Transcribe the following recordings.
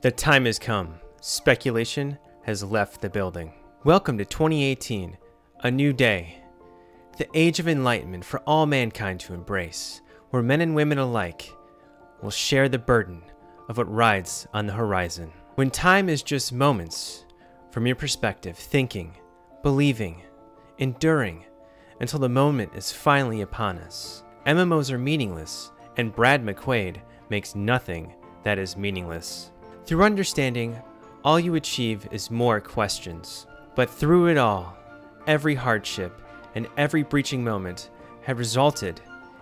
The time has come. Speculation has left the building. Welcome to 2018, a new day. The age of enlightenment for all mankind to embrace, where men and women alike will share the burden of what rides on the horizon. When time is just moments, from your perspective, thinking, believing, enduring, until the moment is finally upon us. MMOs are meaningless, and Brad McQuaid makes nothing that is meaningless. Through understanding, all you achieve is more questions. But through it all, every hardship and every breaching moment have resulted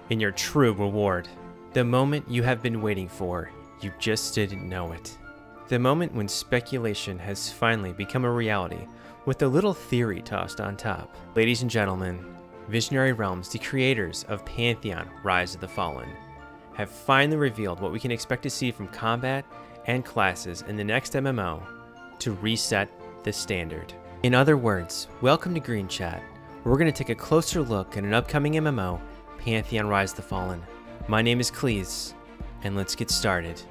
in your true reward. The moment you have been waiting for, you just didn't know it. The moment when speculation has finally become a reality with a little theory tossed on top. Ladies and gentlemen, Visionary Realms, the creators of Pantheon, Rise of the Fallen, have finally revealed what we can expect to see from combat and classes in the next MMO to reset the standard. In other words, welcome to Green Chat, where we're going to take a closer look at an upcoming MMO, Pantheon Rise of the Fallen. My name is Cleeze, and let's get started.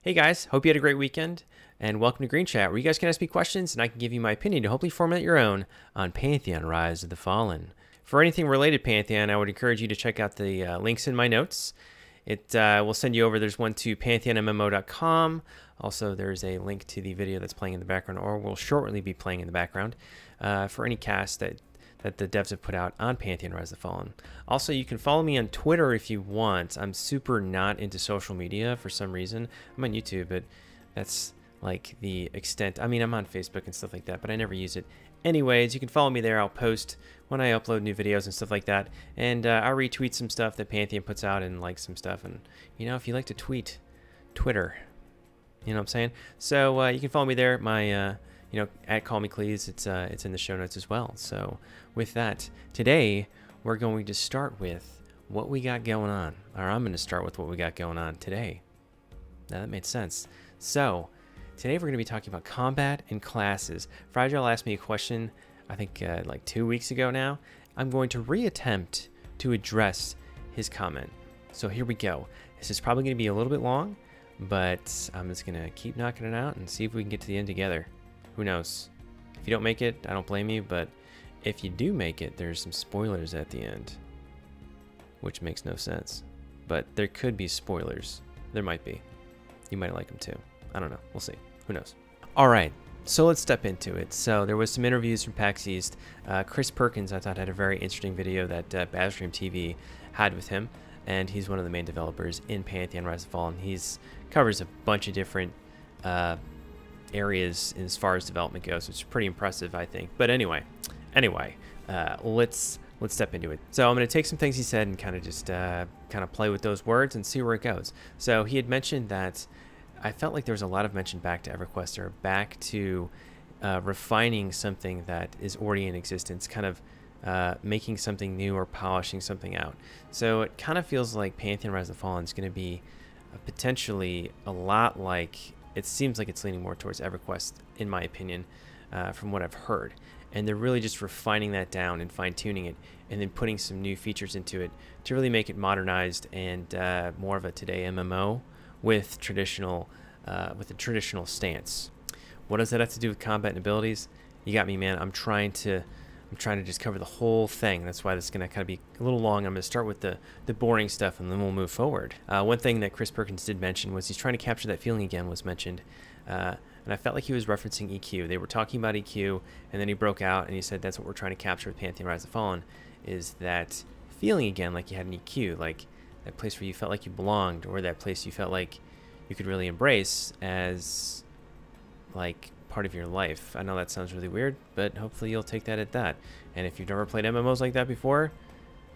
Hey guys, hope you had a great weekend, and welcome to Green Chat, where you guys can ask me questions and I can give you my opinion to hopefully formulate your own on Pantheon Rise of the Fallen. For anything related to Pantheon, I would encourage you to check out the links in my notes. It will send you over. There's one to pantheonmmo.com. Also, there's a link to the video that's playing in the background, or will shortly be playing in the background, for any cast that the devs have put out on Pantheon Rise of the Fallen. Also, you can follow me on Twitter if you want. I'm super not into social media for some reason. I'm on YouTube, but that's like the extent. I mean, I'm on Facebook and stuff like that, but I never use it. Anyways, you can follow me there. I'll post when I upload new videos and stuff like that. And I'll retweet some stuff that Pantheon puts out and like some stuff. And, you know, if you like to tweet, Twitter, you know what I'm saying? So you can follow me there. My, you know, at Call Me Cleeze, it's in the show notes as well. So with that, today we're going to start with what we got going on. Or I'm going to start with what we got going on today. Now that made sense. So today we're going to be talking about combat and classes. Fragile asked me a question, I think like 2 weeks ago now. I'm going to reattempt to address his comment. So here we go. This is probably going to be a little bit long, but I'm just going to keep knocking it out and see if we can get to the end together. Who knows? If you don't make it, I don't blame you, but if you do make it, there's some spoilers at the end, which makes no sense. But there could be spoilers. There might be. You might like them too. I don't know. We'll see. Who knows? All right. So let's step into it. So there was some interviews from PAX East. Chris Perkins, I thought, had a very interesting video that BazgrimTV had with him, and he's one of the main developers in Pantheon Rise of the Fallen. He's covers a bunch of different areas as far as development goes, which is pretty impressive, I think. But anyway, let's step into it. So I'm going to take some things he said and kind of just kind of play with those words and see where it goes. So he had mentioned that I felt like there was a lot of mention back to EverQuest, or back to refining something that is already in existence, kind of making something new or polishing something out. So it kind of feels like Pantheon Rise of the Fallen is going to be potentially a lot like, it seems like it's leaning more towards EverQuest, in my opinion, from what I've heard. And they're really just refining that down and fine-tuning it, and then putting some new features into it to really make it modernized and more of a today MMO with traditional, with a traditional stance. What does that have to do with combat and abilities? You got me, man. I'm trying to just cover the whole thing. That's why this is going to kind of be a little long. I'm going to start with the boring stuff, and then we'll move forward. One thing that Chris Perkins did mention was he's trying to capture that feeling again, was mentioned. And I felt like he was referencing EQ. They were talking about EQ, and then he broke out, and he said that's what we're trying to capture with Pantheon Rise of the Fallen, is that feeling again like you had an EQ, like that place where you felt like you belonged, or that place you felt like you could really embrace as like part of your life. I know that sounds really weird, but hopefully you'll take that at that. And if you've never played MMOs like that before,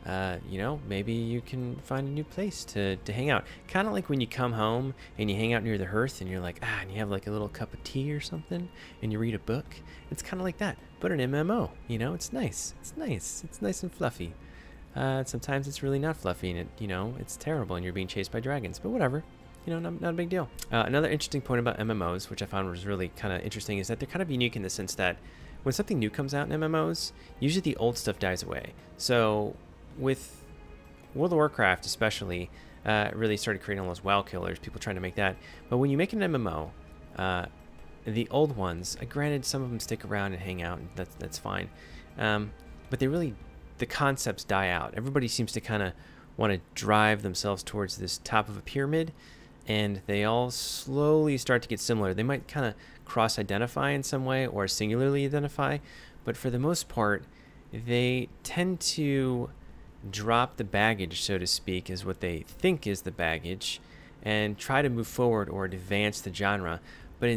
you know, maybe you can find a new place to hang out. Kind of like when you come home and you hang out near the hearth and you're like, and you have like a little cup of tea or something and you read a book. It's kind of like that, but an MMO, you know, it's nice. It's nice. It's nice and fluffy. Sometimes it's really not fluffy, and you know, it's terrible and you're being chased by dragons, but whatever. You know, not a big deal. Another interesting point about MMOs, which I found was really kind of interesting, is that they're kind of unique in the sense that when something new comes out in MMOs, usually the old stuff dies away. So with World of Warcraft especially, really started creating all those WoW killers, people trying to make that. But when you make an MMO, the old ones, granted some of them stick around and hang out, and that's fine. But the concepts die out. Everybody seems to kind of want to drive themselves towards this top of a pyramid, and they all slowly start to get similar. They might kind of cross-identify in some way or singularly identify, but for the most part, they tend to drop the baggage, so to speak, is what they think is the baggage, and try to move forward or advance the genre. But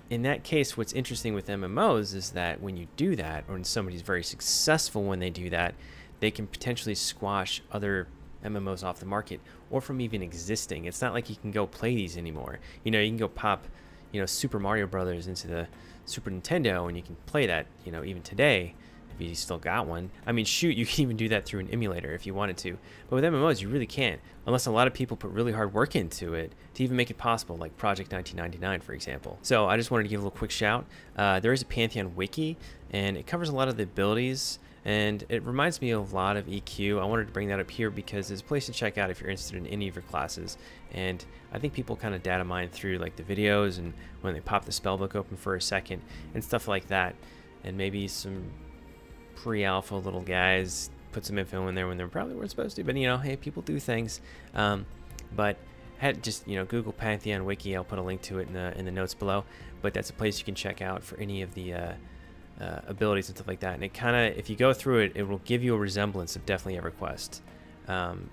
in that case, what's interesting with MMOs is that when you do that, or when somebody's very successful when they do that, they can potentially squash other MMOs off the market or from even existing. It's not like you can go play these anymore. You know, you can go pop, Super Mario Brothers into the Super Nintendo and you can play that, even today if you still got one. I mean, shoot, you can even do that through an emulator if you wanted to. But with MMOs, you really can't, unless a lot of people put really hard work into it to even make it possible, like Project 1999, for example. So I just wanted to give a little quick shout. There is a Pantheon wiki, and it covers a lot of the abilities, and it reminds me of a lot of EQ. I wanted to bring that up here because it's a place to check out if you're interested in any of your classes. And I think people kind of data mine through like the videos and when they pop the spellbook open for a second and stuff like that. And maybe some pre-alpha little guys put some info in there when they probably weren't supposed to. But hey, people do things. But just Google Pantheon wiki. I'll put a link to it in the notes below. But that's a place you can check out for any of the abilities and stuff like that. And it kind of, if you go through it, it will give you a resemblance of definitely EverQuest.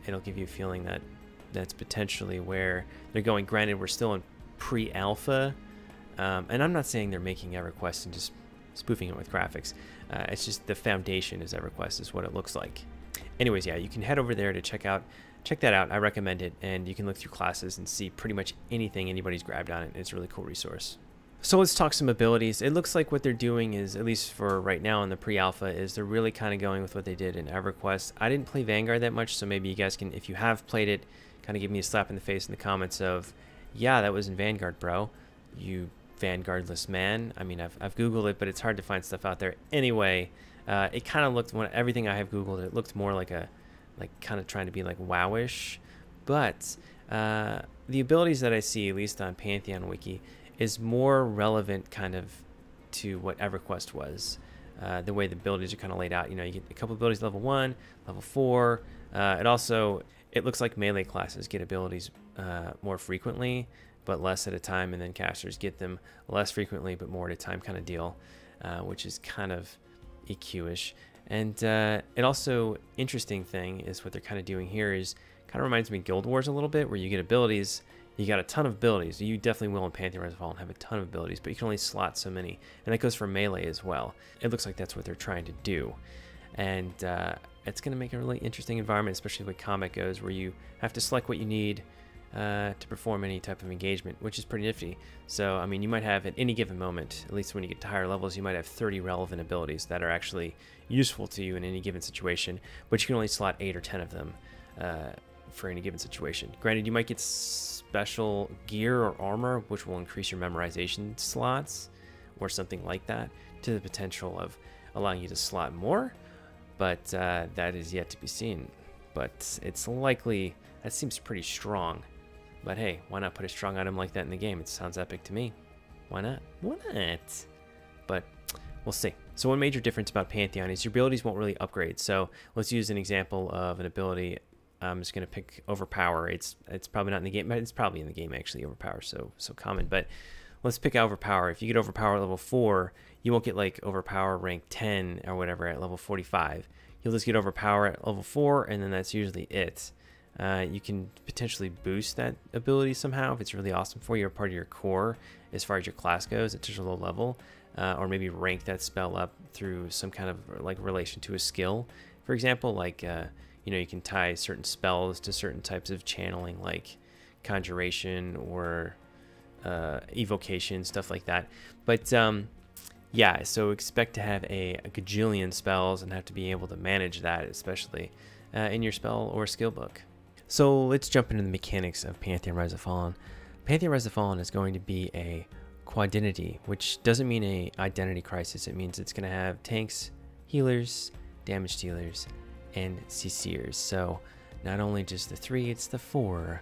It'll give you a feeling that that's potentially where they're going. Granted, we're still in pre-alpha, and I'm not saying they're making EverQuest and just spoofing it with graphics. It's just the foundation is EverQuest is what it looks like. Anyways, yeah, you can head over there to check that out. I recommend it, and you can look through classes and see pretty much anything anybody's grabbed on it. It's a really cool resource. So let's talk some abilities. It looks like what they're doing is, at least for right now in the pre-alpha, is they're really kind of going with what they did in EverQuest. I didn't play Vanguard that much, so maybe you guys can, if you have played it, kind of give me a slap in the face in the comments of, yeah, that was in Vanguard, bro. You Vanguardless man. I mean, I've Googled it, but it's hard to find stuff out there. Anyway, it kind of looked, everything I have Googled, it looked more like kind of trying to be like WoW-ish. But the abilities that I see, at least on Pantheon Wiki, is more relevant kind of to what EverQuest was. The way the abilities are kind of laid out. You get a couple abilities level 1, level 4. It looks like melee classes get abilities more frequently, but less at a time, and then casters get them less frequently, but more at a time kind of deal, which is kind of EQ-ish. And it also, interesting thing is what they're kind of doing here is kind of reminds me of Guild Wars a little bit, where you get abilities. You got a ton of abilities. You definitely will in Pantheon Rise of the Fallen have a ton of abilities, but you can only slot so many. And that goes for melee as well. It looks like that's what they're trying to do. And it's going to make a really interesting environment, especially with combat goes, where you have to select what you need to perform any type of engagement, which is pretty nifty. So, I mean, you might have at any given moment, at least when you get to higher levels, you might have 30 relevant abilities that are actually useful to you in any given situation, but you can only slot 8 or 10 of them for any given situation. Granted, you might get special gear or armor, which will increase your memorization slots or something like that, to the potential of allowing you to slot more, but that is yet to be seen. But it's likely, that seems pretty strong. But hey, why not put a strong item like that in the game? It sounds epic to me. Why not? Why not? But we'll see. So one major difference about Pantheon is your abilities won't really upgrade. So let's use an example of an ability. I'm just going to pick Overpower. It's probably not in the game, but it's probably in the game actually, Overpower, so common. But let's pick Overpower. If you get Overpower at level 4, you won't get like Overpower rank 10 or whatever at level 45. You'll just get Overpower at level 4, and then that's usually it. You can potentially boost that ability somehow if it's really awesome for you or part of your core as far as your class goes at such a low level, or maybe rank that spell up through some kind of like relation to a skill. For example, like you can tie certain spells to certain types of channeling, like conjuration or evocation, stuff like that. But yeah, so expect to have a gajillion spells and have to be able to manage that, especially in your spell or skill book. So let's jump into the mechanics of Pantheon Rise of the Fallen. Pantheon Rise of the Fallen is going to be a quadinity, which doesn't mean a identity crisis. It means it's going to have tanks, healers, damage dealers, and CCers. So not only just the 3, it's the 4.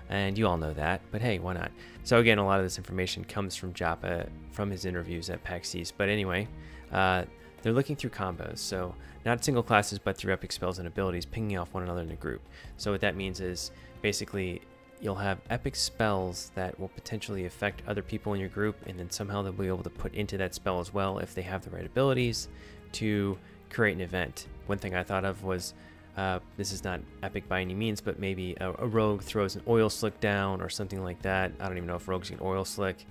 And you all know that, but hey, why not? So again, a lot of this information comes from Japa from his interviews at PAX East. But anyway, they're looking through combos. So not single classes, but through epic spells and abilities, pinging off one another in a group. So what that means is basically you'll have epic spells that will potentially affect other people in your group, and then somehow they'll be able to put into that spell as well if they have the right abilities to create an event. One thing I thought of was, this is not epic by any means, but maybe a rogue throws an oil slick down or something like that. I don't even know if rogues get oil slick,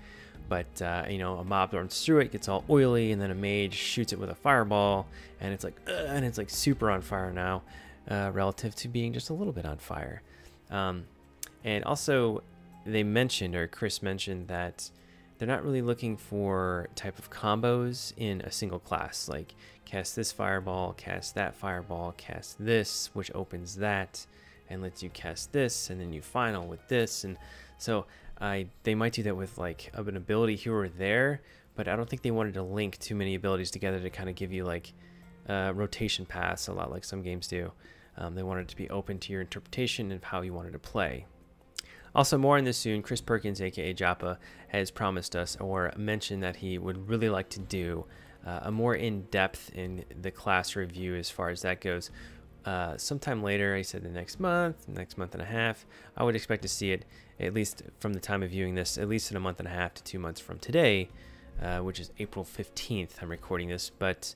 but you know, a mob runs through it, gets all oily, and then a mage shoots it with a fireball, and it's like super on fire now, relative to being just a little bit on fire. And also, they mentioned, or Chris mentioned, that they're not really looking for type of combos in a single class, like cast this fireball, cast that fireball, cast this, which opens that and lets you cast this, and then you final with this. And so they might do that with like an ability here or there, but I don't think they wanted to link too many abilities together to kind of give you like rotation paths, a lot like some games do. They wanted it to be open to your interpretation of how you wanted to play. Also, more on this soon. Chris Perkins, aka Japa, has promised us or mentioned that he would really like to do a more in-depth in the class review as far as that goes. Sometime later, he said the next month and a half. I would expect to see it, at least from the time of viewing this, at least in a month and a half to 2 months from today, which is April 15th. I'm recording this, but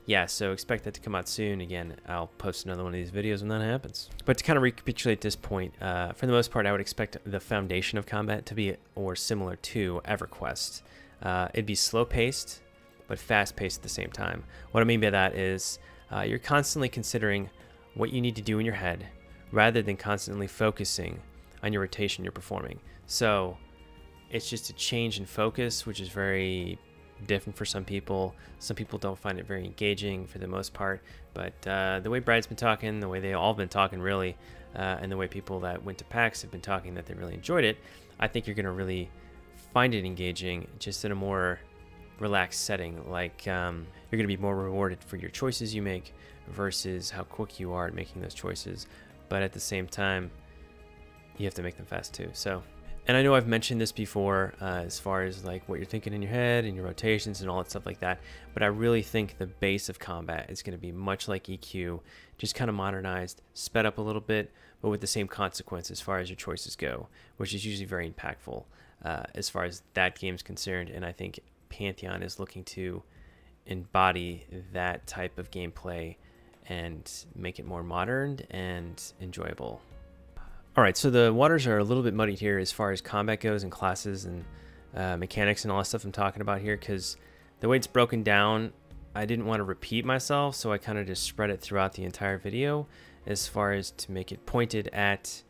yeah, so expect that to come out soon. Again, I'll post another one of these videos when that happens. But to kind of recapitulate this point, for the most part, I would expect the foundation of combat to be or similar to EverQuest. It'd be slow-paced, but fast-paced at the same time. What I mean by that is you're constantly considering what you need to do in your head rather than constantly focusing on your rotation you're performing. So it's just a change in focus, which is very different for some people. Some people don't find it very engaging for the most part, but the way Brad's been talking, the way they all been talking really, and the way people that went to PAX have been talking that they really enjoyed it, I think you're going to really find it engaging just in a more relaxed setting. Like you're going to be more rewarded for your choices you make versus how quick you are at making those choices, but at the same time you have to make them fast too. So, and I know I've mentioned this before as far as like what you're thinking in your head and your rotations and all that stuff like that, but I really think the base of combat is going to be much like EQ, just kind of modernized, sped up a little bit, but with the same consequence as far as your choices go, which is usually very impactful as far as that game's concerned. And I think Pantheon is looking to embody that type of gameplay and make it more modern and enjoyable. Alright, so the waters are a little bit muddied here as far as combat goes and classes and mechanics and all that stuff I'm talking about here, because the way it's broken down, I didn't want to repeat myself, so I kind of just spread it throughout the entire video as far as to make it pointed at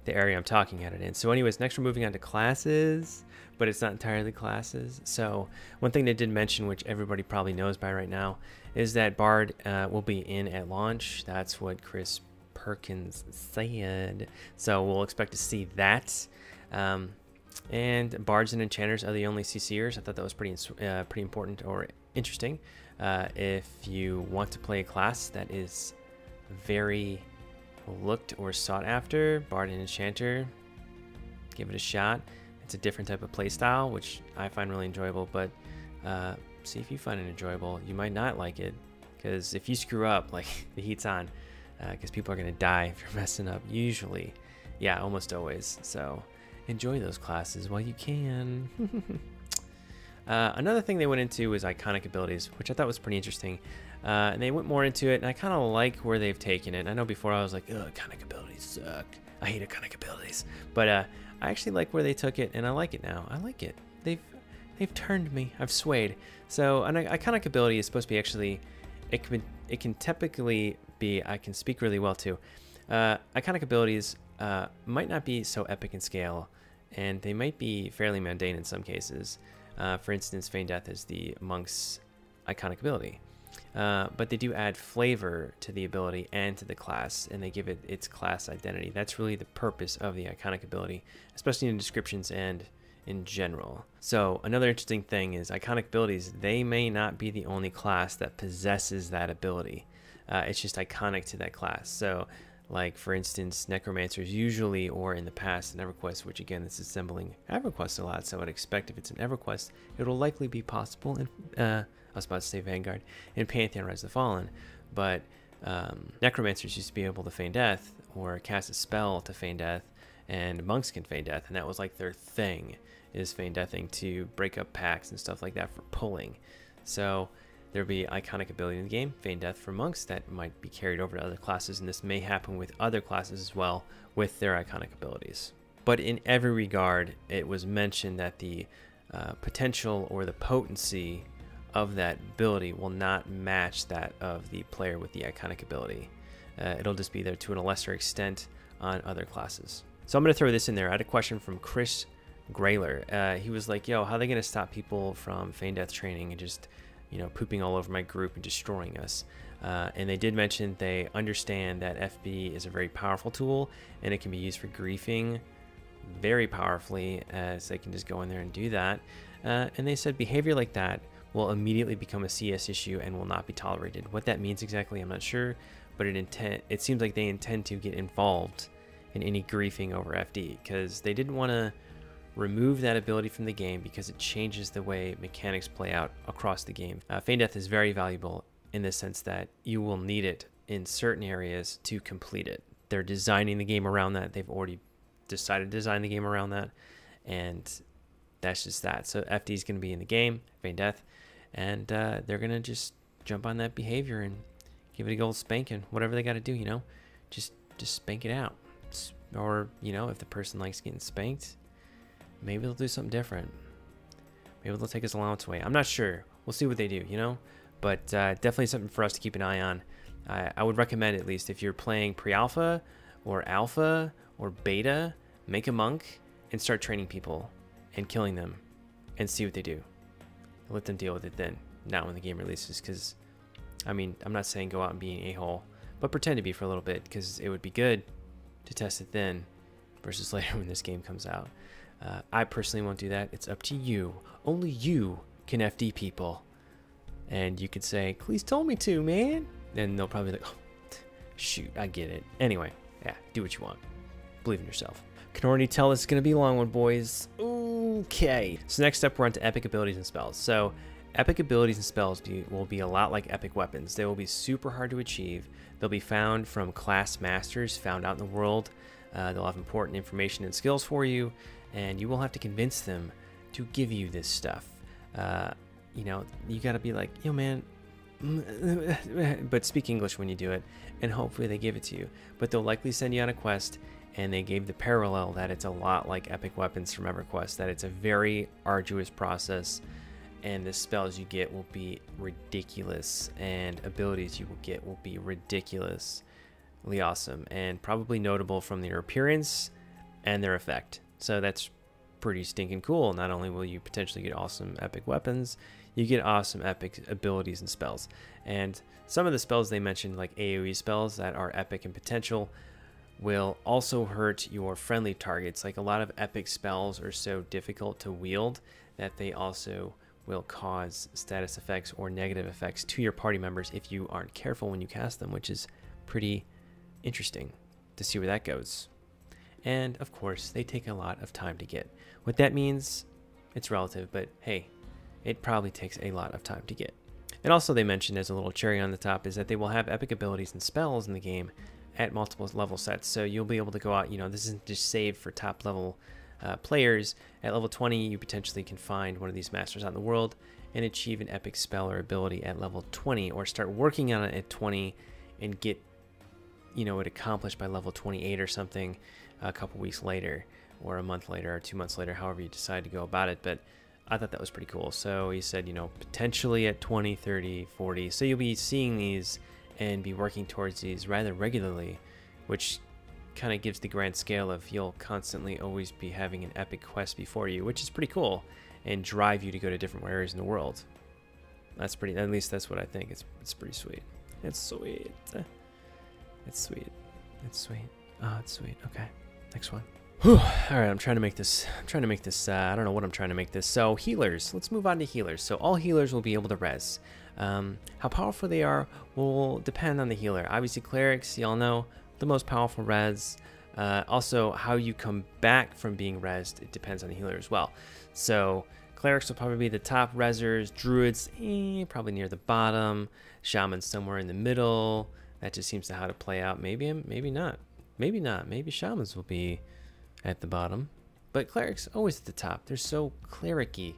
the area I'm talking at it in. So anyways, next we're moving on to classes, but it's not entirely classes. So one thing they did mention, which everybody probably knows by right now, is that Bard will be in at launch. That's what Chris Perkins said. So we'll expect to see that. And Bards and Enchanters are the only CCers. I thought that was pretty important or interesting. If you want to play a class that is very looked or sought after, Bard and Enchanter, give it a shot. It's a different type of play style, which I find really enjoyable, but see if you find it enjoyable. You might not like it, because if you screw up, like, the heat's on, because people are going to die if you're messing up, usually. Yeah, almost always. So enjoy those classes while you can. Another thing they went into was iconic abilities, which I thought was pretty interesting. And they went more into it, and I kind of like where they've taken it. I know before I was like, ugh, iconic abilities suck. I hate iconic abilities. But I actually like where they took it, and I like it now. I like it. They've turned me. I've swayed. So an iconic ability is supposed to be actually, it can typically be, I can speak really well to. Iconic abilities might not be so epic in scale, and they might be fairly mundane in some cases. For instance, Feign Death is the monk's iconic ability. But they do add flavor to the ability and to the class, and they give it its class identity. That's really the purpose of the iconic ability, especially in descriptions and in general. So another interesting thing is iconic abilities, they may not be the only class that possesses that ability. It's just iconic to that class. So like for instance, necromancers usually, or in the past in EverQuest, which again this is assembling EverQuest a lot, so I'd expect if it's an EverQuest it'll likely be possible in I was about to say Vanguard, in Pantheon Rise of the Fallen, but necromancers used to be able to feign death or cast a spell to feign death, and monks can feign death, and that was like their thing, is feign deathing to break up packs and stuff like that for pulling. So there'll be iconic ability in the game, feign death for monks, that might be carried over to other classes, and this may happen with other classes as well with their iconic abilities. But in every regard, it was mentioned that the potential or the potency of that ability will not match that of the player with the iconic ability. It'll just be there to a lesser extent on other classes. So I'm going to throw this in there. I had a question from Chris Grayler. He was like, yo, how are they going to stop people from feign death training and just, you know, pooping all over my group and destroying us? And they did mention they understand that FB is a very powerful tool and it can be used for griefing very powerfully, as they can just go in there and do that. And they said behavior like that will immediately become a CS issue and will not be tolerated. What that means exactly, I'm not sure, but it seems like they intend to get involved in any griefing over FD, because they didn't want to remove that ability from the game because it changes the way mechanics play out across the game. Feign death is very valuable in the sense that you will need it in certain areas to complete it. They're designing the game around that. They've already decided to design the game around that, and that's just that. So FD is going to be in the game, feign death, and they're going to just jump on that behavior and give it a good old spanking, whatever they got to do, you know, just spank it out. Or, you know, if the person likes getting spanked, maybe they'll do something different. Maybe they'll take his allowance away. I'm not sure. We'll see what they do, you know, but definitely something for us to keep an eye on. I would recommend, at least if you're playing pre-alpha or alpha or beta, make a monk and start training people and killing them and see what they do. Let them deal with it then, not when the game releases, because, I mean, I'm not saying go out and be an a-hole, but pretend to be for a little bit, because it would be good to test it then versus later when this game comes out. I personally won't do that. It's up to you. Only you can FD people. And you could say, Cleeze told me to, man. And they'll probably be like, oh, shoot, I get it. Anyway, yeah, do what you want. Believe in yourself. Can already tell it's going to be a long one, boys. Okay. So next up, we're on to epic abilities and spells. So epic abilities and spells will be a lot like epic weapons. They will be super hard to achieve. They'll be found from class masters found out in the world. They'll have important information and skills for you, and you will have to convince them to give you this stuff. You know, you got to be like, yo, man, but speak English when you do it, and hopefully they give it to you. But they'll likely send you on a quest, and they gave the parallel that it's a lot like epic weapons from EverQuest, that it's a very arduous process, and the spells you get will be ridiculous, and abilities you will get will be ridiculously awesome, and probably notable from their appearance and their effect. So that's pretty stinking cool. Not only will you potentially get awesome epic weapons, you get awesome epic abilities and spells. And some of the spells they mentioned, like AoE spells that are epic in potential, will also hurt your friendly targets. Like, a lot of epic spells are so difficult to wield that they also will cause status effects or negative effects to your party members if you aren't careful when you cast them, which is pretty interesting to see where that goes. And of course, they take a lot of time to get. What that means, it's relative, but hey, it probably takes a lot of time to get. And also, they mentioned as a little cherry on the top is that they will have epic abilities and spells in the game at multiple level sets. So you'll be able to go out, you know, this isn't just saved for top level players. At level 20, you potentially can find one of these masters out in the world and achieve an epic spell or ability at level 20, or start working on it at 20 and get, you know, it accomplished by level 28 or something a couple weeks later, or a month later, or 2 months later, however you decide to go about it. But I thought that was pretty cool. So he said, you know, potentially at 20, 30, 40. So you'll be seeing these and be working towards these rather regularly, which kind of gives the grand scale of you'll constantly always be having an epic quest before you, which is pretty cool, and drive you to go to different areas in the world. That's pretty, at least that's what I think. It's pretty sweet. It's sweet. It's sweet. It's sweet. Oh, it's sweet. Okay, next one. Whew. All right, I'm trying to make this, I don't know what I'm trying to make this. So healers, let's move on to healers. So all healers will be able to res. How powerful they are will depend on the healer. Obviously, clerics, y'all know, the most powerful res. Also, how you come back from being rezzed, it depends on the healer as well. So clerics will probably be the top rezzers, druids probably near the bottom, shamans somewhere in the middle. That just seems to how to play out. Maybe not. Maybe not. Maybe shamans will be at the bottom. But clerics always at the top. They're so cleric-y.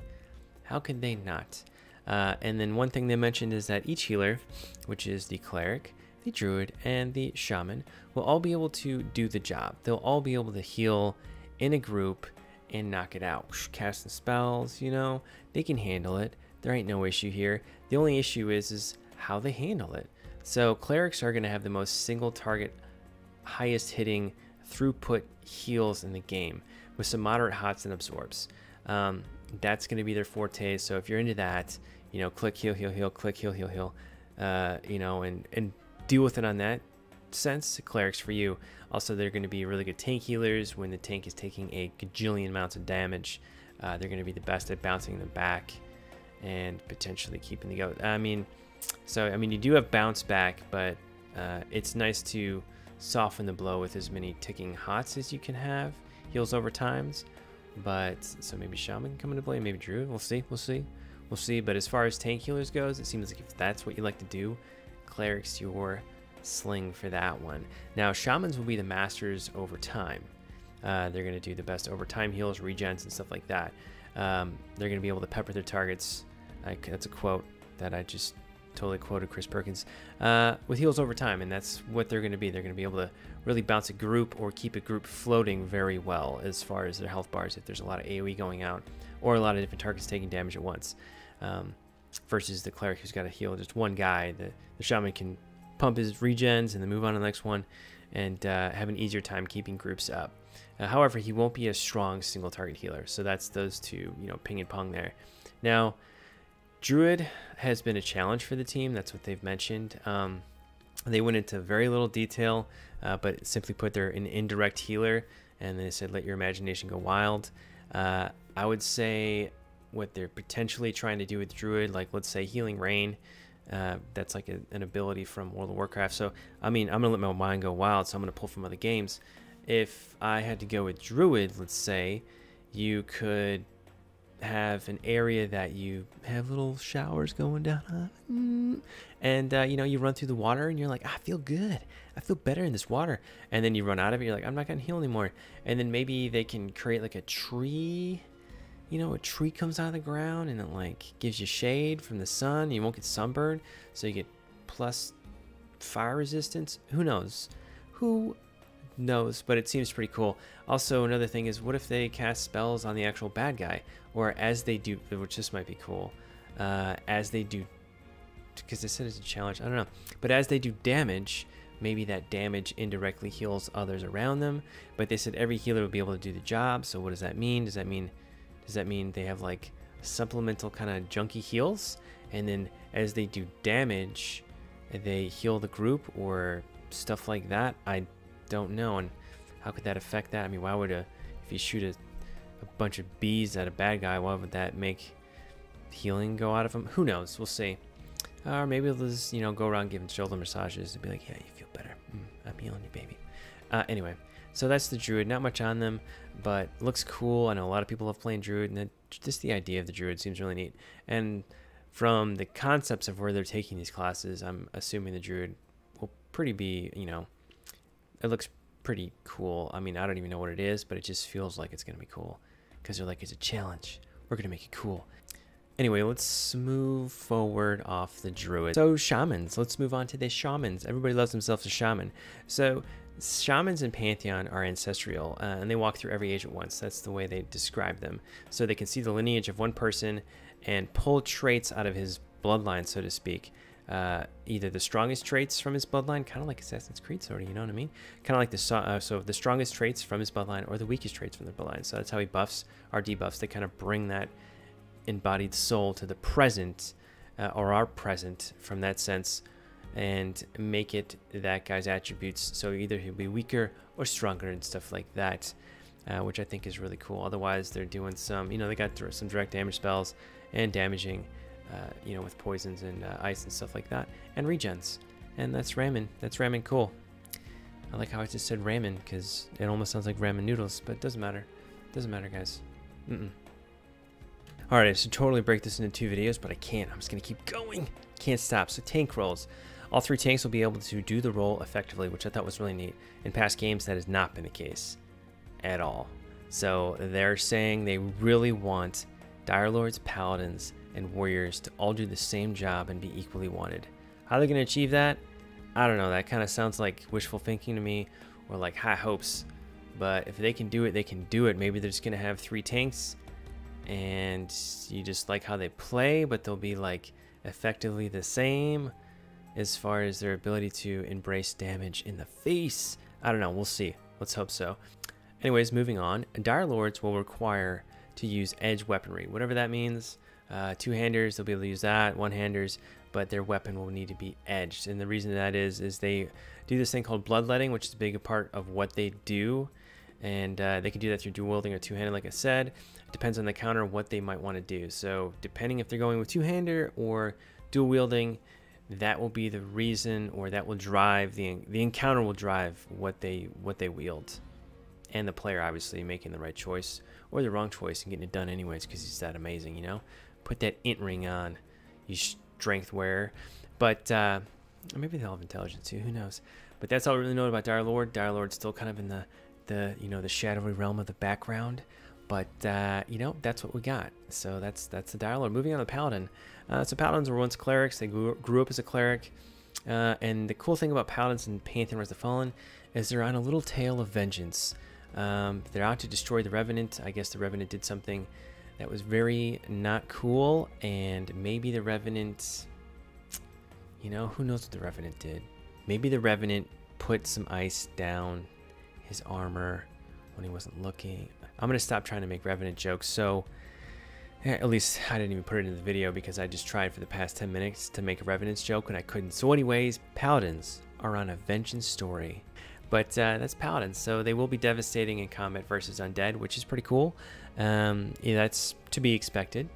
How could they not? And then one thing they mentioned is that each healer, which is the cleric, the druid, and the shaman, will all be able to do the job. They'll all be able to heal in a group and knock it out. Casting spells, you know, they can handle it. There ain't no issue here. The only issue is how they handle it. So clerics are going to have the most single target, highest hitting throughput heals in the game with some moderate hots and absorbs. That's going to be their forte. So if you're into that, you know, click heal, heal, heal, click heal, heal, heal, you know, and deal with it on that sense. Clerics for you. Also, they're going to be really good tank healers when the tank is taking a gajillion amounts of damage. They're going to be the best at bouncing them back and potentially keeping the go. I mean, you do have bounce back, but it's nice to soften the blow with as many ticking hots as you can have. Heals over times. But so maybe shaman come into play, maybe druid. We'll see. But as far as tank healers goes, it seems like if that's what you like to do, cleric's your sling for that one. Now shamans will be the masters over time. They're going to do the best over time heals, regens, and stuff like that. They're going to be able to pepper their targets. That's a quote that I just totally quoted Chris Perkins, with heals over time, and that's what they're going to be. They're going to be able to really bounce a group or keep a group floating very well as far as their health bars if there's a lot of AoE going out or a lot of different targets taking damage at once, versus the cleric who's got to heal just one guy. The shaman can pump his regens and then move on to the next one and have an easier time keeping groups up. However, he won't be a strong single target healer, so that's those two, you know, ping and pong there. Now druid has been a challenge for the team. That's what they've mentioned. They went into very little detail, but simply put, they're an indirect healer, and they said let your imagination go wild. I would say what they're potentially trying to do with druid, like let's say healing rain, that's like an ability from World of Warcraft. So I mean, I'm gonna let my mind go wild, so I'm gonna pull from other games. If I had to go with druid, let's say you could have an area that you have little showers going down, and you know, you run through the water and you're like, I feel good, I feel better in this water, and then you run out of it, you're like, I'm not gonna heal anymore. And then maybe they can create like a tree, you know, a tree comes out of the ground and it like gives you shade from the sun. You won't get sunburned, so you get plus fire resistance. Who knows, but it seems pretty cool. Also, another thing is, what if they cast spells on the actual bad guy, or as they do, which this might be cool, as they do, because they said it's a challenge, I don't know, but as they do damage, maybe that damage indirectly heals others around them. But they said every healer will be able to do the job. So what does that mean? Does that mean they have like supplemental kind of junky heals, and then as they do damage they heal the group or stuff like that? I don't know. And how could that affect that? I mean, why would if you shoot a bunch of bees at a bad guy, why would that make healing go out of him? Who knows? We'll see. Or maybe they'll just, you know, go around giving shoulder massages and be like, yeah, you feel better, I'm healing you, baby. Anyway, so that's the druid. Not much on them, but looks cool. I know a lot of people love playing druid, and just the idea of the druid seems really neat. And from the concepts of where they're taking these classes, I'm assuming the druid will be, you know, it looks pretty cool. I mean, I don't even know what it is, but it just feels like it's going to be cool because they're like, it's a challenge, we're going to make it cool. Anyway, let's move forward off the druid. So shamans, let's move on to the shamans. Everybody loves themselves a shaman. So shamans in Pantheon are ancestral, and they walk through every age at once. That's the way they describe them. So they can see the lineage of one person and pull traits out of his bloodline, so to speak. Either the strongest traits from his bloodline, kind of like Assassin's Creed, sort of, you know what I mean? Kind of like so the strongest traits from his bloodline or the weakest traits from the bloodline. So that's how he buffs or debuffs. They kind of bring that embodied soul to the present, or our present from that sense, and make it that guy's attributes. So either he'll be weaker or stronger and stuff like that, which I think is really cool. Otherwise, they're doing some, you know, they got some direct damage spells and damaging you know, with poisons and ice and stuff like that, and regens. And that's ramen. That's ramen cool. I like how I just said ramen because it almost sounds like ramen noodles, but it doesn't matter. Doesn't matter, guys. Alright, I should totally break this into 2 videos, but I can't. I'm just going to keep going. Can't stop. So tank rolls. All 3 tanks will be able to do the roll effectively, which I thought was really neat. In past games, that has not been the case at all. So they're saying they really want Dire Lords, Paladins, and Warriors to all do the same job and be equally wanted. How are they going to achieve that? I don't know. That kind of sounds like wishful thinking to me, or like high hopes. But if they can do it, they can do it. Maybe they're just going to have 3 tanks, and you just like how they play, but they'll be like effectively the same as far as their ability to embrace damage in the face. I don't know. We'll see. Let's hope so. Anyways, moving on. Dire Lords will require to use edge weaponry, whatever that means. 2-handers, they'll be able to use that. 1-handers, but their weapon will need to be edged. And the reason that is they do this thing called bloodletting, which is a big part of what they do. And they can do that through dual wielding or 2-handed, like I said. It depends on the counter what they might want to do. So depending if they're going with 2-hander or dual wielding, that will be the reason, or that will drive the encounter will drive what they wield. And the player obviously making the right choice or the wrong choice and getting it done anyways because he's that amazing, you know. Put that int ring on, you strength wearer. But maybe they'll have intelligence too, who knows. But that's all we really know about Dire Lord. Dire Lord's still kind of in the you know, the shadowy realm of the background. But you know, that's what we got. So that's the Dire Lord. Moving on to Paladin. So Paladins were once clerics. They grew up as a cleric. And the cool thing about Paladins in Pantheon Rise of the Fallen is they're on a little tale of vengeance. They're out to destroy the Revenant. I guess the Revenant did something that was very not cool, and maybe the Revenant, you know, who knows what the Revenant did. Maybe the Revenant put some ice down his armor when he wasn't looking. I'm gonna stop trying to make Revenant jokes. So at least I didn't even put it in the video because I just tried for the past 10 minutes to make a Revenant's joke and I couldn't. So anyways, Paladins are on a vengeance story. But that's Paladins, so they will be devastating in combat versus undead, which is pretty cool. Yeah, that's to be expected.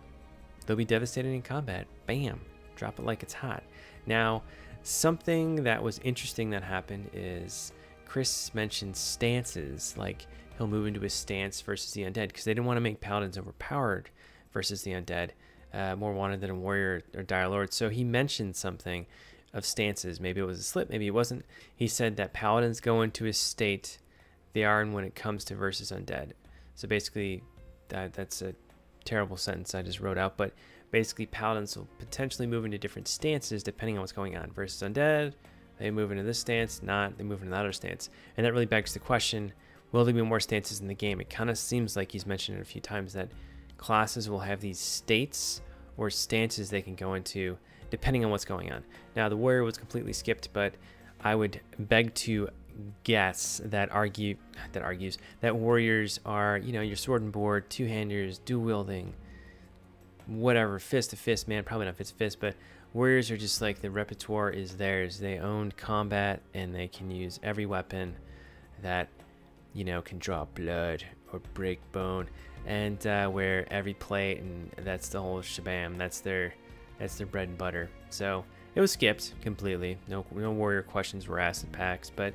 They'll be devastating in combat. Bam. Drop it like it's hot. Now, something that was interesting that happened is Chris mentioned stances. Like, he'll move into his stance versus the undead, because they didn't want to make Paladins overpowered versus the undead. More wanted than a warrior or dire lord. So he mentioned something of stances. Maybe it was a slip, maybe it wasn't. He said that Paladins go into a state they are in when it comes to versus undead. So basically, that's a terrible sentence I just wrote out, but basically Paladins will potentially move into different stances depending on what's going on. Versus undead, they move into this stance, not, they move into another stance. And that really begs the question, will there be more stances in the game? It kind of seems like he's mentioned it a few times that classes will have these states or stances they can go into depending on what's going on. Now, the warrior was completely skipped, but I would beg to guess that argues that warriors are, you know, your sword and board, two-handers, dual wielding, whatever, fist to fist, man, probably not fist to fist, but warriors are just like the repertoire is theirs. They own combat and they can use every weapon that, you know, can draw blood or break bone, and wear every plate, and that's the whole shabam. That's their bread and butter. So it was skipped completely. No warrior questions were asked in packs, but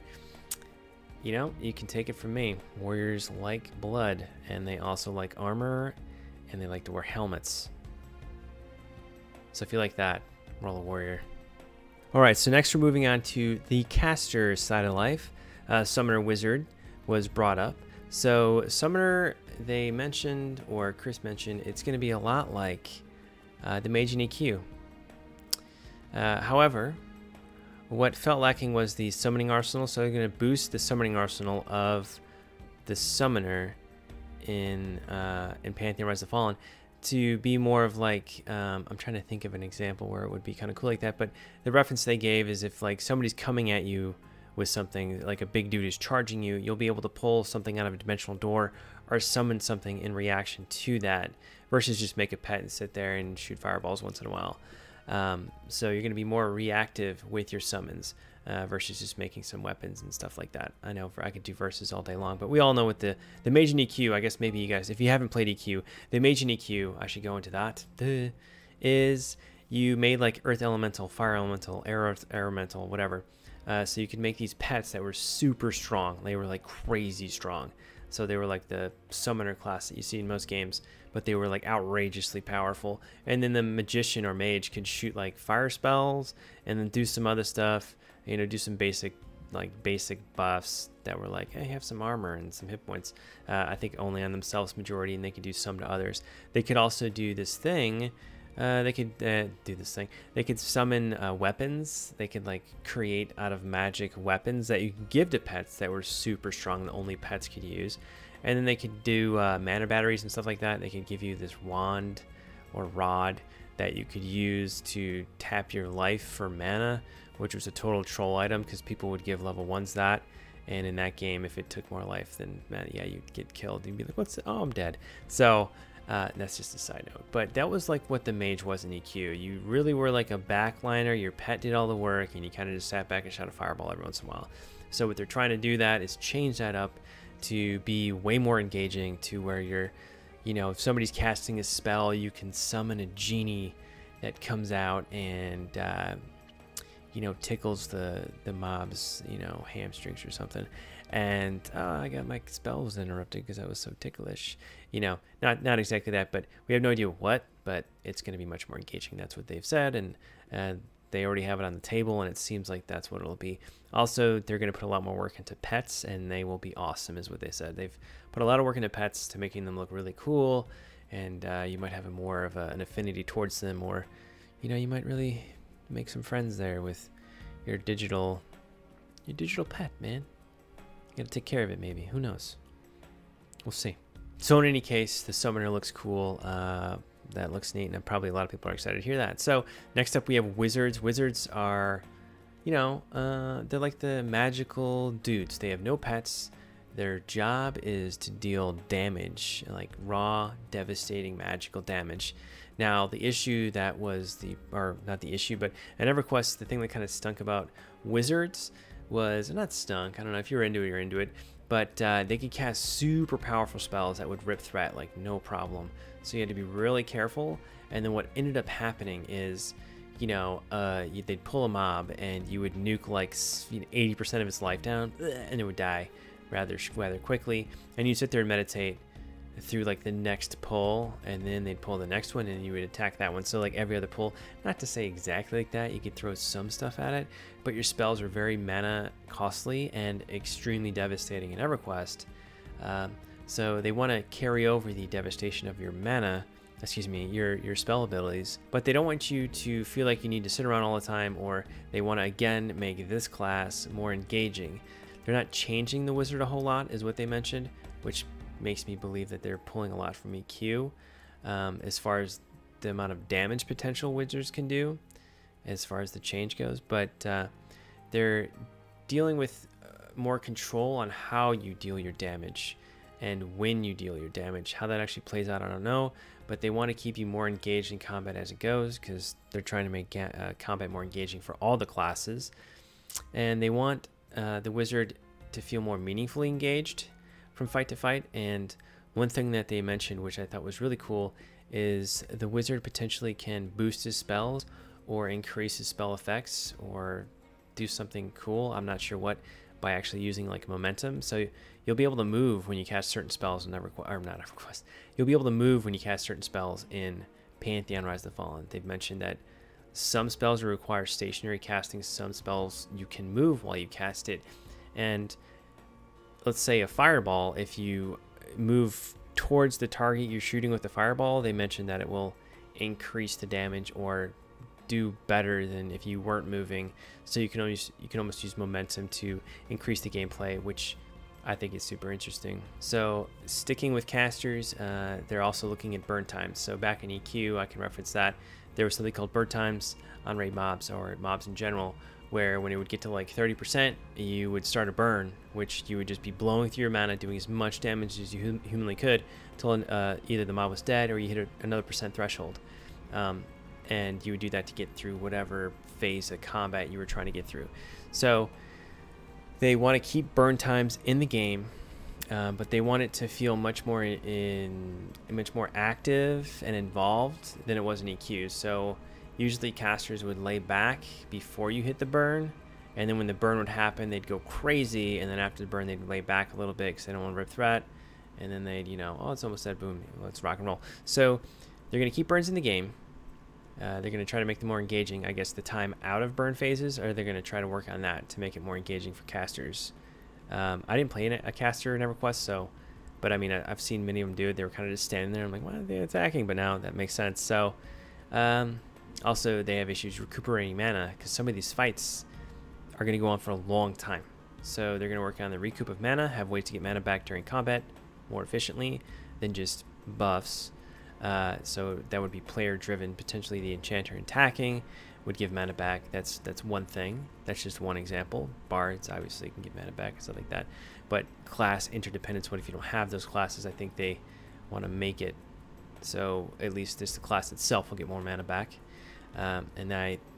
you know, you can take it from me. Warriors like blood, and they also like armor, and they like to wear helmets. So if you like that, roll a warrior. Alright, so next we're moving on to the caster side of life. Summoner Wizard was brought up. So Summoner, they mentioned, or Chris mentioned, it's going to be a lot like the Mage and EQ. However, what felt lacking was the summoning arsenal, so they're going to boost the summoning arsenal of the Summoner in Pantheon Rise of the Fallen to be more of like, I'm trying to think of an example where it would be kind of cool like that, but the reference they gave is if like somebody's coming at you with something, like a big dude is charging you, you'll be able to pull something out of a dimensional door or summon something in reaction to that, versus just make a pet and sit there and shoot fireballs once in a while. So you're going to be more reactive with your summons versus just making some weapons and stuff like that. I know I could do verses all day long, but we all know with the Mage and EQ, I guess maybe you guys, if you haven't played EQ, the Mage and EQ, I should go into that, is you made like Earth Elemental, Fire Elemental, Air Elemental, whatever. So you could make these pets that were super strong. They were like crazy strong. So they were like the summoner class that you see in most games, but they were like outrageously powerful. And then the magician or mage could shoot like fire spells and then do some other stuff, you know, do some basic buffs that were like, hey, have some armor and some hit points. I think only on themselves majority, and they could do some to others. They could also do this thing. They could summon weapons. They could like create out of magic weapons that you could give to pets that were super strong that only pets could use. And then they could do mana batteries and stuff like that. They could give you this wand or rod that you could use to tap your life for mana, which was a total troll item because people would give level 1s that. And in that game, if it took more life, then man, yeah, you'd get killed. You'd be like, "What's? Oh, I'm dead." So that's just a side note. But that was like what the mage was in EQ. You really were like a backliner. Your pet did all the work, and you kind of just sat back and shot a fireball every once in a while. So what they're trying to do that is change that up to be way more engaging, to where you're, you know, if somebody's casting a spell, you can summon a genie that comes out and you know, tickles the mob's, you know, hamstrings or something. And I got my spells interrupted because I was so ticklish. You know, not exactly that, but we have no idea what, but it's going to be much more engaging. That's what they've said, and they already have it on the table, and it seems like that's what it'll be. Also, they're going to put a lot more work into pets, and they will be awesome, is what they said. They've put a lot of work into pets to making them look really cool, and you might have more of an affinity towards them, or, you know, you might really make some friends there with your digital pet, man. You gotta take care of it, maybe. Who knows? We'll see. So in any case, the summoner looks cool. That looks neat, and probably a lot of people are excited to hear that. So next up, we have wizards. Wizards are, you know, they're like the magical dudes. They have no pets. Their job is to deal damage, like raw, devastating, magical damage. Now, the issue that was or not the issue, but at EverQuest, the thing that kind of stunk about wizards was, not stunk, I don't know, if you're into it, you're into it, but they could cast super powerful spells that would rip threat, like no problem. So you had to be really careful. And then what ended up happening is, you know, they'd pull a mob and you would nuke like 80% of its life down, and it would die rather quickly. And you sit there and meditate through like the next pull, and then they'd pull the next one and you would attack that one. So like every other pull, not to say exactly like that, you could throw some stuff at it, but your spells are very mana costly and extremely devastating in EverQuest. So they want to carry over the devastation of your mana, your spell abilities, but they don't want you to feel like you need to sit around all the time, or they want to again make this class more engaging. They're not changing the wizard a whole lot, is what they mentioned, which makes me believe that they're pulling a lot from EQ as far as the amount of damage potential wizards can do as far as the change goes. But they're dealing with more control on how you deal your damage and when you deal your damage. How that actually plays out, I don't know, but they want to keep you more engaged in combat as it goes, because they're trying to make combat more engaging for all the classes. And they want the wizard to feel more meaningfully engaged from fight to fight. And one thing that they mentioned, which I thought was really cool, is the wizard potentially can boost his spells or increase his spell effects or do something cool, I'm not sure what, by actually using like momentum. So you'll be able to move when you cast certain spells in EverQuest. You'll be able to move when you cast certain spells in Pantheon Rise of the Fallen. They've mentioned that some spells require stationary casting, some spells you can move while you cast it. And let's say a fireball, if you move towards the target you're shooting with the fireball, they mentioned that it will increase the damage or do better than if you weren't moving. So you can almost use momentum to increase the gameplay, which I think is super interesting. So sticking with casters, they're also looking at burn times. So back in EQ, I can reference that there was something called burn times on raid mobs, or mobs in general, where when it would get to like 30%, you would start a burn, which you would just be blowing through your mana, doing as much damage as you humanly could, until either the mob was dead or you hit another % threshold. And you would do that to get through whatever phase of combat you were trying to get through. So they want to keep burn times in the game, but they want it to feel much more much more active and involved than it was in EQs. So usually casters would lay back before you hit the burn, and then when the burn would happen, they'd go crazy, and then after the burn, they'd lay back a little bit because they don't want to rip threat, and then they'd, you know, oh, it's almost dead, boom, let's rock and roll. So they're going to keep burns in the game. They're going to try to make them more engaging. I guess the time out of burn phases, or they're going to try to work on that to make it more engaging for casters. I didn't play a caster in EverQuest, so, but I mean, I've seen many of them do it. They were kind of just standing there. I'm like, why are they attacking? But now that makes sense. So, also, they have issues recuperating mana because some of these fights are going to go on for a long time. So they're going to work on the recoup of mana, have ways to get mana back during combat more efficiently than just buffs. So that would be player driven. Potentially the enchanter attacking would give mana back. That's one thing. That's just one example. Bards obviously can give mana back and stuff like that. But class interdependence, what if you don't have those classes? I think they want to make it so at least just the class itself will get more mana back.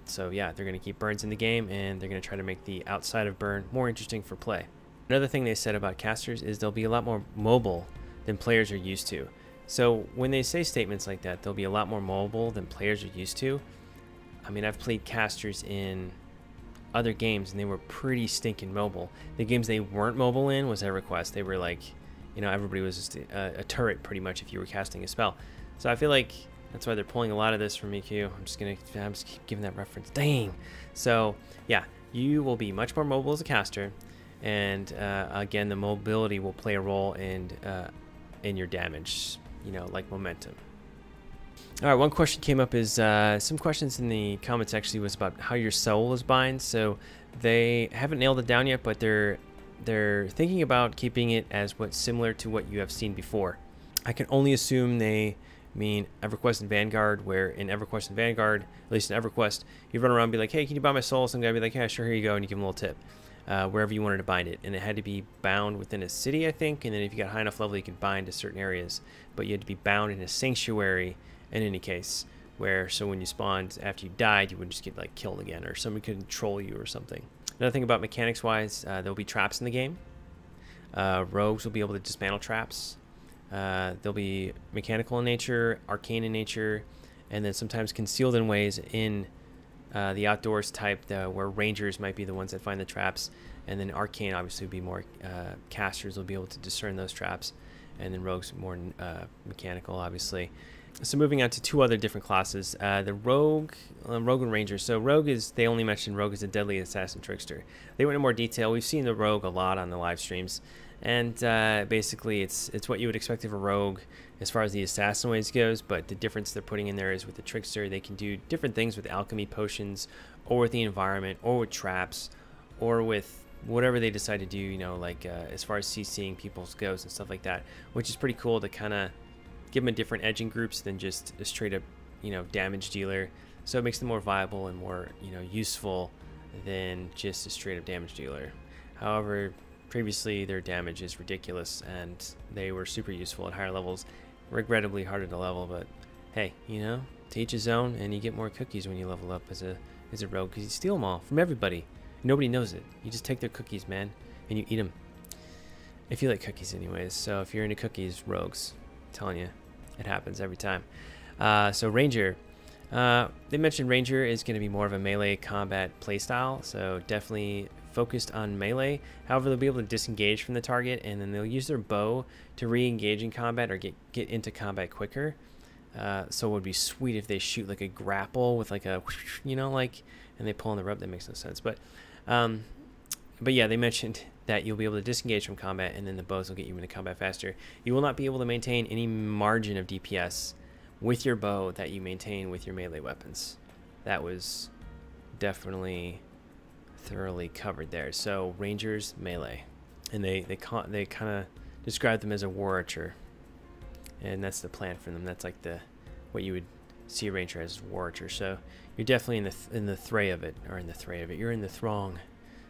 So yeah, they're going to keep burns in the game, and they're going to try to make the outside of burn more interesting for play. Another thing they said about casters is they'll be a lot more mobile than players are used to. So when they say statements like that, they'll be a lot more mobile than players are used to. I mean, I've played casters in other games, and they were pretty stinking mobile. The games they weren't mobile in was EverQuest. They were like, you know, everybody was just a turret pretty much if you were casting a spell. So I feel like that's why they're pulling a lot of this from EQ. I'm just giving that reference. Dang. So yeah, you will be much more mobile as a caster, and again, the mobility will play a role in your damage. You know, like momentum. All right, one question came up is some questions in the comments actually was about how your soul is bind. So they haven't nailed it down yet, but they're thinking about keeping it as what's similar to what you have seen before. I can only assume they mean EverQuest and Vanguard, where in EverQuest and Vanguard, at least in EverQuest, you run around and be like, hey, can you buy my soul? Some guy would be like, yeah, sure, here you go, and you give him a little tip. Wherever you wanted to bind it, and it had to be bound within a city, I think, and then if you got high enough level, you could bind to certain areas, but you had to be bound in a sanctuary in any case, where so when you spawned after you died, you wouldn't just get like killed again, or somebody could control you or something. Another thing about mechanics wise, there'll be traps in the game. Rogues will be able to dismantle traps. They'll be mechanical in nature, arcane in nature, and then sometimes concealed in ways in the outdoors type, where rangers might be the ones that find the traps, and then arcane obviously would be more casters will be able to discern those traps, and then rogues more mechanical, obviously. So moving on to two other different classes, the rogue and ranger. So rogue is, they only mentioned rogue as a deadly assassin trickster. They went into more detail. We've seen the rogue a lot on the live streams, and basically it's what you would expect of a rogue as far as the assassin ways goes, but the difference they're putting in there is with the trickster, they can do different things with alchemy potions, or with the environment, or with traps, or with whatever they decide to do, you know, like as far as CCing people's goes and stuff like that, which is pretty cool to kind of give them a different edge in groups than just a straight up, you know, damage dealer. So it makes them more viable and more, you know, useful than just a straight up damage dealer. However, previously their damage is ridiculous, and they were super useful at higher levels. Regrettably harder to level, but hey, you know, to each his own, and you get more cookies when you level up as a rogue, because you steal them all from everybody. Nobody knows it. You just take their cookies, man, and you eat them. If you like cookies anyways. So if you're into cookies, rogues, I'm telling you, it happens every time. So ranger, they mentioned ranger is going to be more of a melee combat playstyle, so definitely focused on melee. However, they'll be able to disengage from the target, and then they'll use their bow to re-engage in combat or get into combat quicker. So it would be sweet if they shoot like a grapple with like a, you know, like, and they pull on the rope. That makes no sense, but yeah, they mentioned that you'll be able to disengage from combat, and then the bows will get you into combat faster. You will not be able to maintain any margin of DPS with your bow that you maintain with your melee weapons. That was definitely thoroughly covered there. So rangers, melee, and they kind of describe them as a war archer, and that's the plan for them. That's like what you would see a ranger as, war archer. So you're definitely in the fray of it, or in the fray of it. You're in the throng.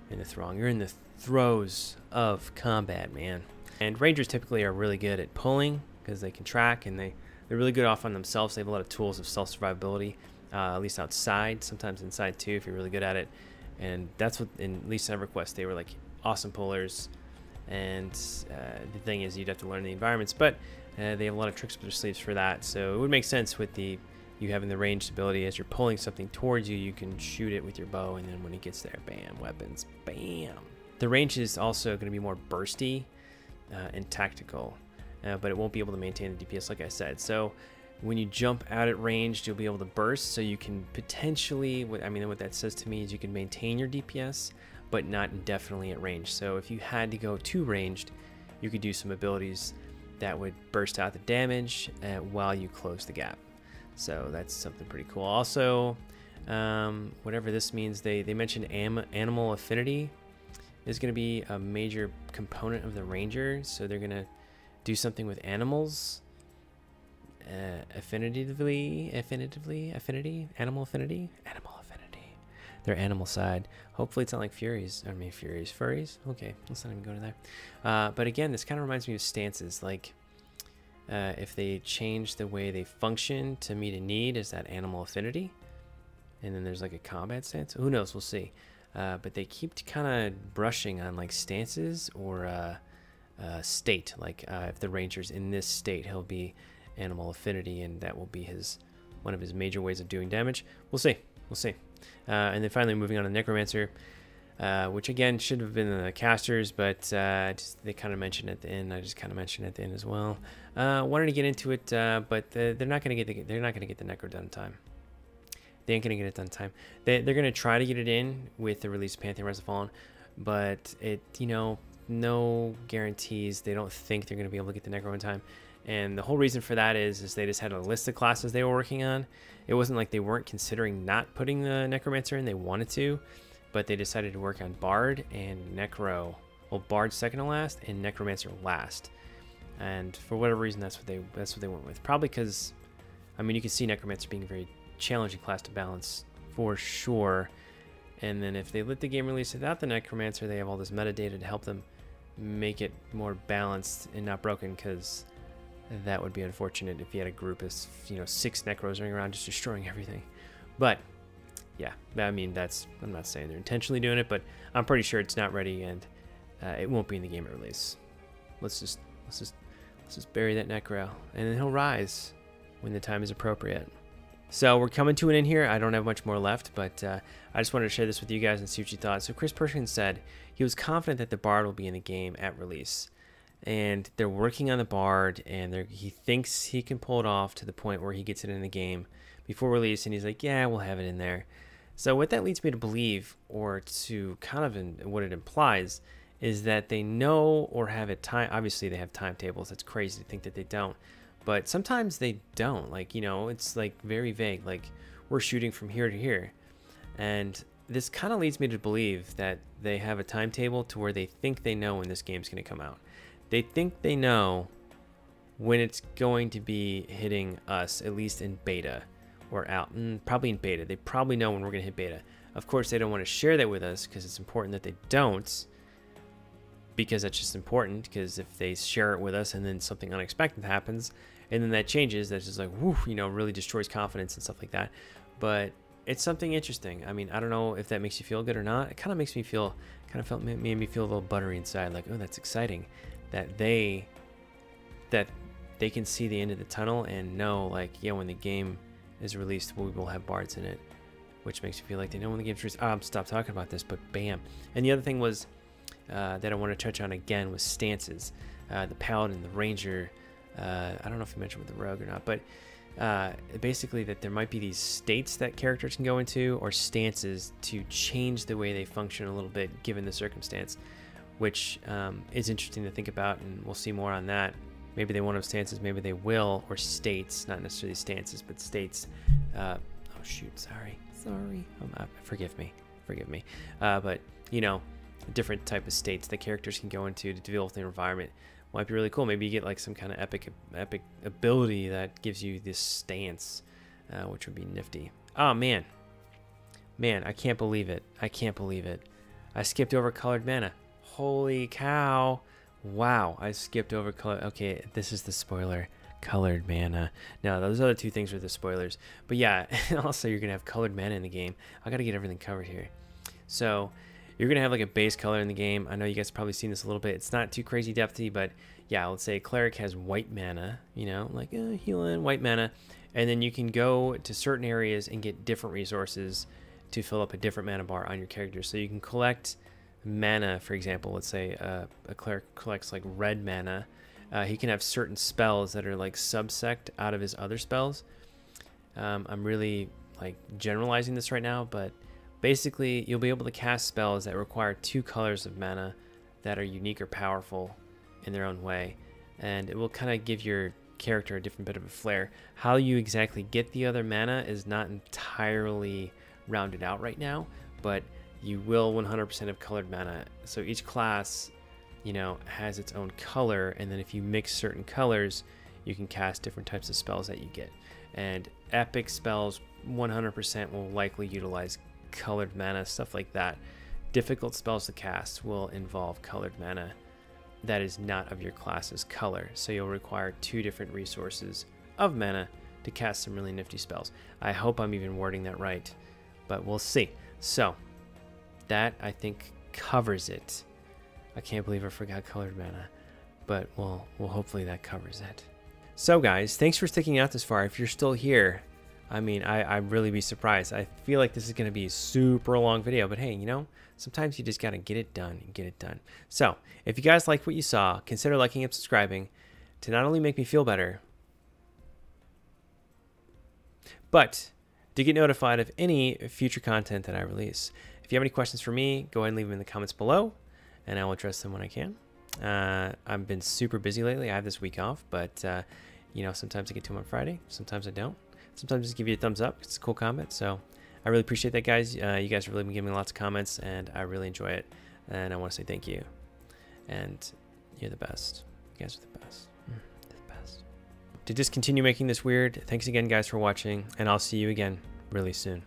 You're in the throes of combat, man. And rangers typically are really good at pulling because they can track, and they're really good off on themselves. They have a lot of tools of self-survivability, at least outside, sometimes inside too if you're really good at it. And that's what, at least in EverQuest, they were like awesome pullers, And the thing is, you'd have to learn the environments, but they have a lot of tricks up their sleeves for that. So it would make sense with you having the ranged ability. As you're pulling something towards you, you can shoot it with your bow, and then when it gets there, bam, weapons, bam. The range is also going to be more bursty and tactical, but it won't be able to maintain the DPS like I said. So when you jump out at range, you'll be able to burst, so you can potentially, what that says to me is you can maintain your DPS, but not indefinitely at range. So if you had to go too ranged, you could do some abilities that would burst out the damage while you close the gap. So that's something pretty cool. Also, whatever this means, they mentioned animal affinity is going to be a major component of the ranger. So they're going to do something with animals. Affinity, animal affinity. Their animal side. Hopefully it's not like furries. Furries. Okay, let's not even go to that. But again, this kind of reminds me of stances. Like if they change the way they function to meet a need, is that animal affinity? And then there's like a combat stance. Who knows? We'll see. But they keep kind of brushing on like stances or state. Like if the ranger's in this state, he'll be animal affinity, and that will be one of his major ways of doing damage. We'll see. And then finally moving on to Necromancer, which again should have been the casters, but they kind of mentioned at the end. I just kind of mentioned at the end as well. Wanted to get into it, but they're not going to get the Necro done in time. They ain't going to get it done in time. They're going to try to get it in with the release of Pantheon Rise of the Fallen, but no guarantees. They don't think they're going to be able to get the Necro in time. And the whole reason for that is they just had a list of classes they were working on. It wasn't like they weren't considering not putting the Necromancer in. They wanted to, but they decided to work on Bard and Necro. Well, Bard's second to last and Necromancer last. And for whatever reason, that's what they went with. Probably because, you can see Necromancer being a very challenging class to balance for sure. And then if they let the game release without the Necromancer, they have all this metadata to help them make it more balanced and not broken, because that would be unfortunate if you had a group of 6 Necros running around just destroying everything. But yeah, I'm not saying they're intentionally doing it, but I'm pretty sure it's not ready, and it won't be in the game at release. Let's just bury that Necro, and then he'll rise when the time is appropriate. So we're coming to an end here. I don't have much more left, but I just wanted to share this with you guys and see what you thought. So Chris Perkins said he was confident that the Bard will be in the game at release. And they're working on the Bard, and he thinks he can pull it off to the point where he gets it in the game before release, and he's like, yeah, we'll have it in there. So what that leads me to believe, or to kind of what it implies, is that they know or have it time. Obviously they have timetables. That's crazy to think that they don't, but sometimes they don't. Like, it's like very vague, like we're shooting from here to here. And this kind of leads me to believe that they have a timetable to where they think they know when this game's going to come out. They think they know when it's going to be hitting us, at least in beta or out. Probably in beta. They probably know when we're going to hit beta. Of course, they don't want to share that with us because it's important that they don't, because that's just important. Because if they share it with us and then something unexpected happens and then that changes, that's just like, whoo, really destroys confidence and stuff like that. But it's something interesting. I don't know if that makes you feel good or not. It kind of makes me feel, made me feel a little buttery inside. Like, oh, that's exciting. That they can see the end of the tunnel and know, like, yeah, when the game is released, we will have bards in it, which makes you feel like they know when the game's released. Stop talking about this, but bam. And the other thing was that I want to touch on again was stances. The paladin, the ranger. I don't know if you mentioned with the rogue or not, but basically that there might be these states that characters can go into, or stances to change the way they function a little bit given the circumstance, which is interesting to think about, and we'll see more on that. Maybe they won't have stances, maybe they will, or states, not necessarily stances, but states. Oh shoot, sorry. Forgive me. But a different type of states that characters can go into to deal with the environment might be really cool. Maybe you get like some kind of epic ability that gives you this stance, which would be nifty. Oh man, I can't believe it. I skipped over colored mana. Holy cow. Wow, I skipped over color. Okay, this is the spoiler. Colored mana. Now, those other two things are the spoilers. But yeah, also you're going to have colored mana in the game. I got to get everything covered here. So, you're going to have like a base color in the game. I know you guys have probably seen this a little bit. It's not too crazy depthy, but yeah, let's say a cleric has white mana, you know, like healing, white mana. And then you can go to certain areas and get different resources to fill up a different mana bar on your character. So you can collect mana, for example. Let's say a cleric collects like red mana. He can have certain spells that are like subsect out of his other spells. I'm really like generalizing this right now, but basically you'll be able to cast spells that require 2 colors of mana that are unique or powerful in their own way, and it will kind of give your character a different bit of a flair. How you exactly get the other mana is not entirely rounded out right now, but you will 100% have colored mana. So each class, you know, has its own color, and then if you mix certain colors, you can cast different types of spells that you get. And epic spells 100% will likely utilize colored mana, stuff like that. Difficult spells to cast will involve colored mana that is not of your class's color, so you'll require 2 different resources of mana to cast some really nifty spells. I hope I'm even wording that right, but we'll see. So that, I think, covers it. I can't believe I forgot colored mana, but well, hopefully that covers it. So guys, thanks for sticking out this far. If you're still here, I mean, I'd really be surprised. I feel like this is going to be a super long video, but hey, you know, sometimes you just got to get it done and get it done. So if you guys liked what you saw, consider liking and subscribing to not only make me feel better, but to get notified of any future content that I release. If you have any questions for me, go ahead and leave them in the comments below, and I will address them when I can. I've been super busy lately. I have this week off, but you know, sometimes I get to them on Friday, sometimes I don't. Sometimes just give you a thumbs up. It's a cool comment. So I really appreciate that, guys. You guys have really been giving me lots of comments, and I really enjoy it. And I want to say thank you. And you're the best. You guys are the best. You're the best. To just continue making this weird, thanks again, guys, for watching. And I'll see you again really soon.